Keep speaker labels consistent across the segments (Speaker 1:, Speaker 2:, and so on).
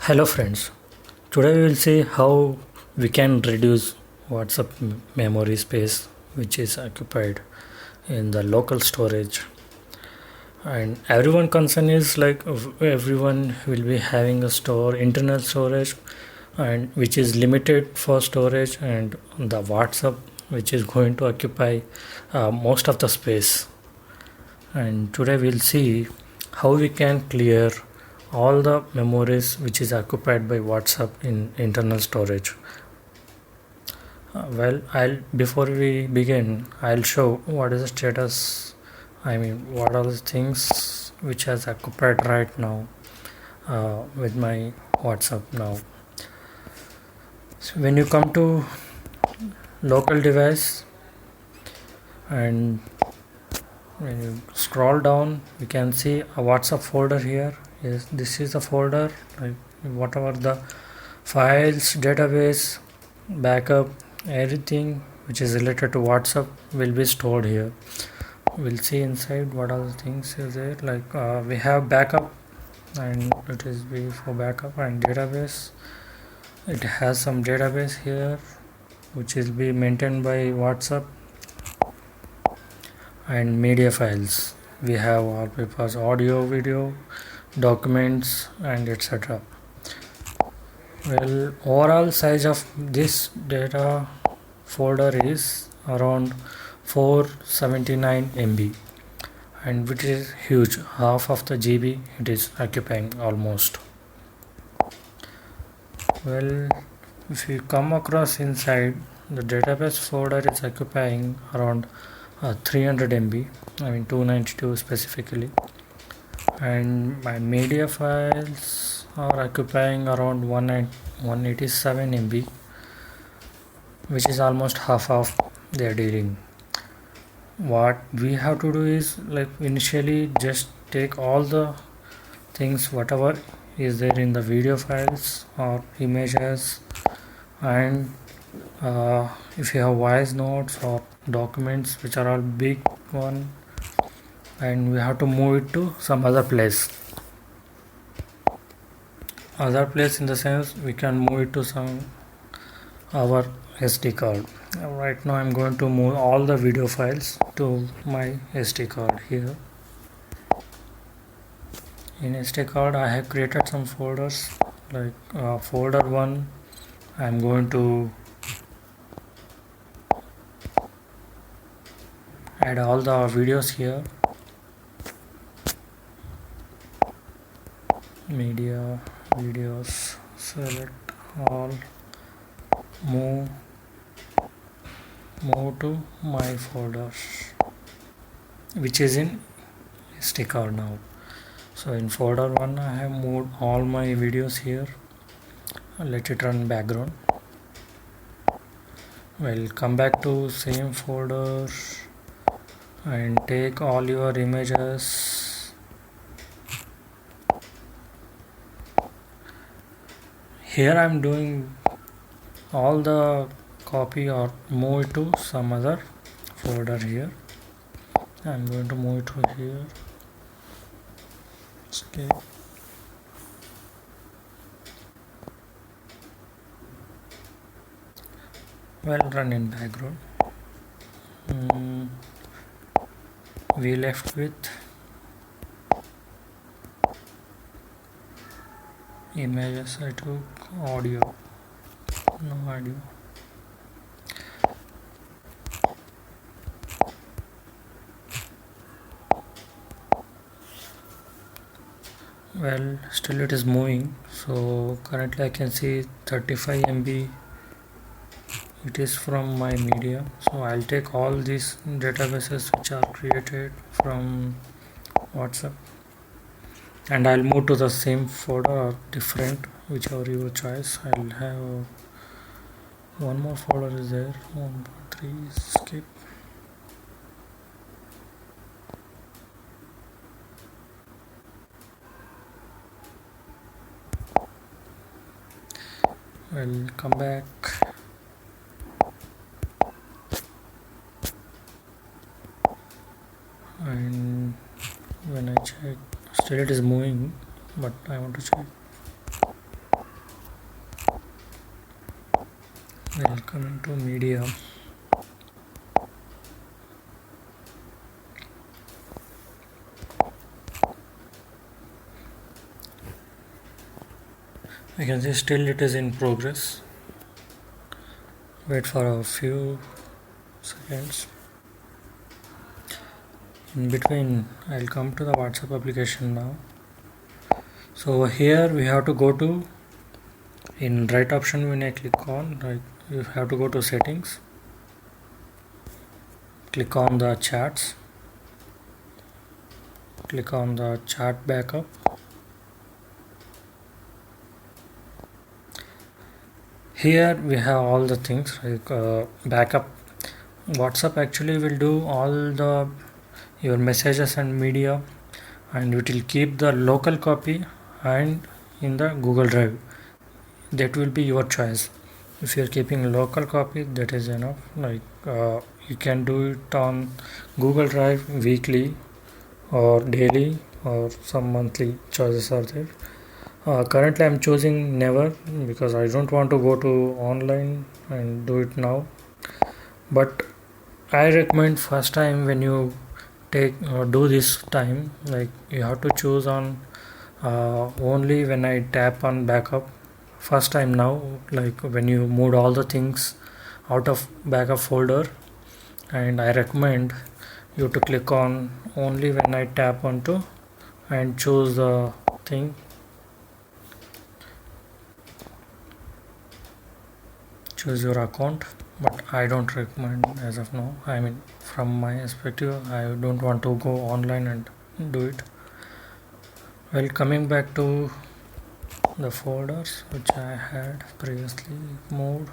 Speaker 1: Hello friends, today we will see how we can reduce WhatsApp memory space which is occupied in the local storage. And everyone concern is like everyone will be having a internal storage and which is limited for storage, and the WhatsApp which is going to occupy most of the space. And today we'll see how we can clear all the memories which is occupied by WhatsApp in internal storage. Well, I'll before we begin, I'll show what is the status. I mean, what are the things which has occupied right now with my WhatsApp now. So when you come to local device and when you scroll down, you can see a WhatsApp folder here. Yes, this is a folder, like whatever the files, database, backup, everything which is related to WhatsApp will be stored here. We'll see inside what are the things is there. Like we have backup, and it is be for backup, and database. It has some database here which will be maintained by WhatsApp, and media files. We have wallpapers, audio, video, documents, and etc. Well, overall size of this data folder is around 479 MB, and which is huge, half of the GB it is occupying almost. Well, if you come across inside, the database folder is occupying around 300 MB, I mean 292 specifically, and my media files are occupying around 187 MB, which is almost half of their dealing. What we have to do is, like, initially just take all the things whatever is there in the video files or images, and if you have voice notes or documents which are all big one, and we have to move it to some other place in the sense we can move it to some our SD card. Right now I'm going to move all the video files to my SD card here. In SD card I have created some folders, like folder 1 I'm going to add all the videos here, media, videos, select all, move to my folders which is in SD card now. So in folder 1 I have moved all my videos here. Let it run background. Well, come back to same folder and take all your images. Here I'm doing all the copy or move it to some other folder here. I'm going to move it to here. Okay. Well, run in background. We left with images. I took audio, no audio. Well, still it is moving, so currently I can see 35 MB it is from my media. So I'll take all these databases which are created from WhatsApp, and I'll move to the same folder or different, whichever your choice. I'll have one more folder is there, 1.3, skip. I'll come back, and when I check, still it is moving, but I want to check. We'll come into media. I can see still it is in progress. Wait for a few seconds. In between, I'll come to the WhatsApp application now. So here we have to go to, in right option when I click on, right, you have to go to settings, click on the chats, click on the chat backup. Here we have all the things like backup. WhatsApp actually will do all the your messages and media, and it will keep the local copy and in the Google Drive. That will be your choice. If you are keeping local copy, that is enough. Like you can do it on Google Drive weekly or daily or some monthly choices are there. Currently I'm choosing never because I don't want to go to online and do it now, but I recommend first time when you take or do this time, like you have to choose on only when I tap on backup first time. Now like when you moved all the things out of backup folder, and I recommend you to click on only when I tap onto and choose the thing. Choose your account, but I don't recommend as of now. I mean, from my perspective, I don't want to go online and do it. Well, coming back to the folders which I had previously moved,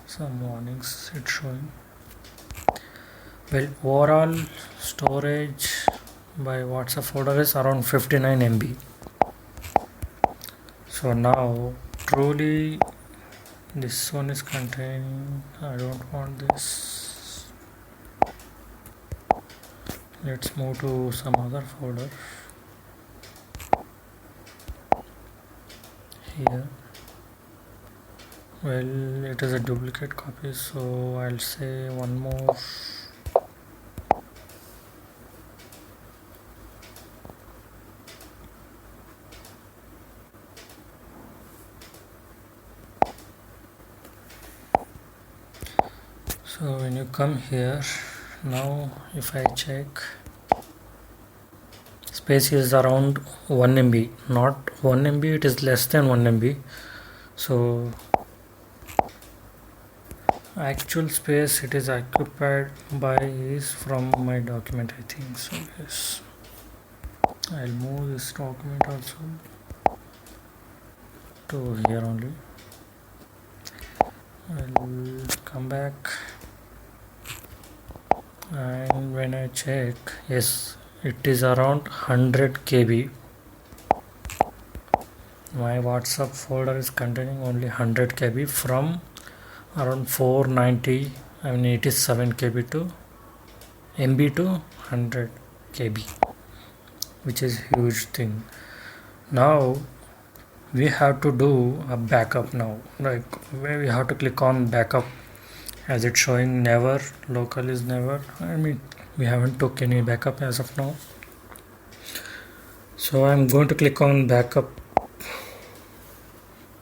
Speaker 1: some warnings it's showing. Well, overall storage by WhatsApp folder is around 59 MB. So now truly this one is containing, I don't want this. Let's move to some other folder. Here, well, it is a duplicate copy, so I'll say one more. So when you come here now, if I check, space is around 1 MB, not 1 MB, it is less than 1 MB. So actual space it is occupied by is from my document, I think. So yes, I'll move this document also to here only. I'll come back, and when I check, yes, it is around 100 KB. My WhatsApp folder is containing only 100 KB from around 490, I mean 87 KB to MB to 100 KB, which is huge thing. Now we have to do a backup now, like where we have to click on backup, as it's showing never, local is never. I mean, we haven't took any backup as of now. So I'm going to click on backup.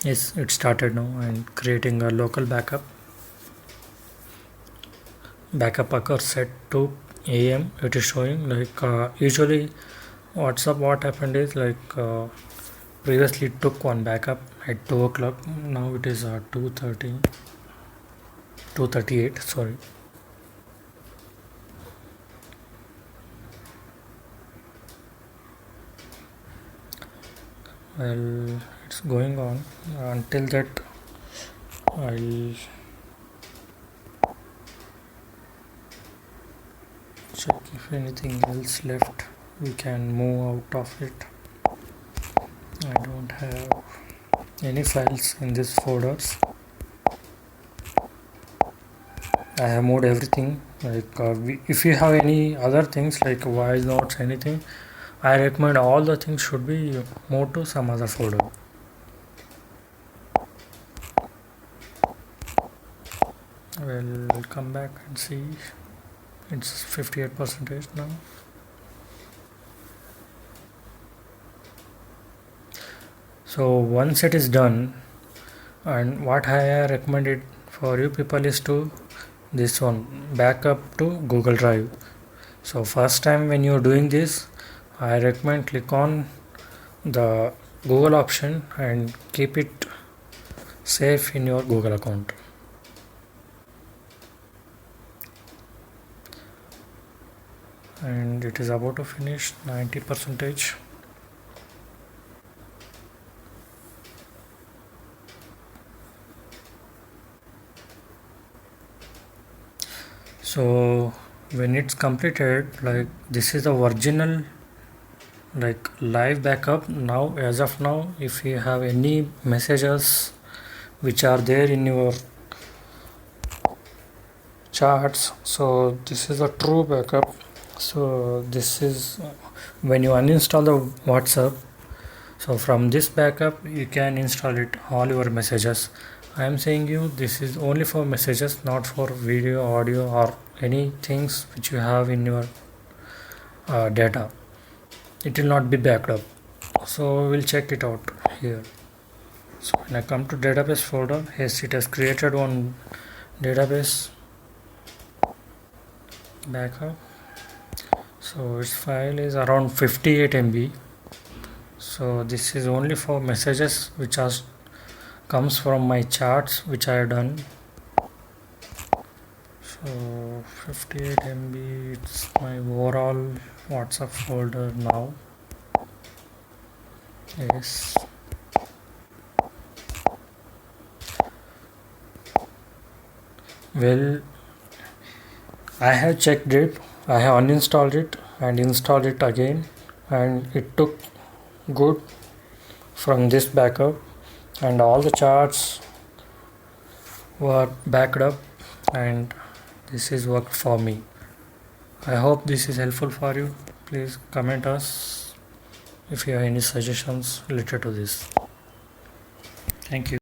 Speaker 1: Yes, it started now and creating a local backup. Backup occurs set to AM. It is showing like usually WhatsApp, what happened is like previously it took one backup at 2 o'clock. Now it is 2:30, 2:38, sorry. Well, it's going on. Until that, I'll check if anything else left. We can move out of it. I don't have any files in these folders. I have moved everything. Like if you have any other things like voice notes, anything, I recommend all the things should be moved to some other folder. We'll come back and see. It's 58% now. So once it is done, and what I recommended for you people is to this one, backup to Google Drive. So first time when you're doing this, I recommend click on the Google option and keep it safe in your Google account. And it is about to finish 90%. So when it's completed, like this is the original like live backup. Now as of now, if you have any messages which are there in your charts, so this is a true backup. So this is when you uninstall the WhatsApp, so from this backup you can install it all your messages. I am saying you this is only for messages, not for video, audio, or any things which you have in your data. It will not be backed up. So we'll check it out here. So when I come to database folder, yes, it has created one database backup. So its file is around 58 MB. So this is only for messages which are comes from my charts which I have done. So 58 MB, it's my overall WhatsApp folder now. Yes. Well, I have checked it, I have uninstalled it and installed it again, and it took good from this backup, and all the charts were backed up, and this is worked for me. I hope this is helpful for you. Please comment us if you have any suggestions related to this. Thank you.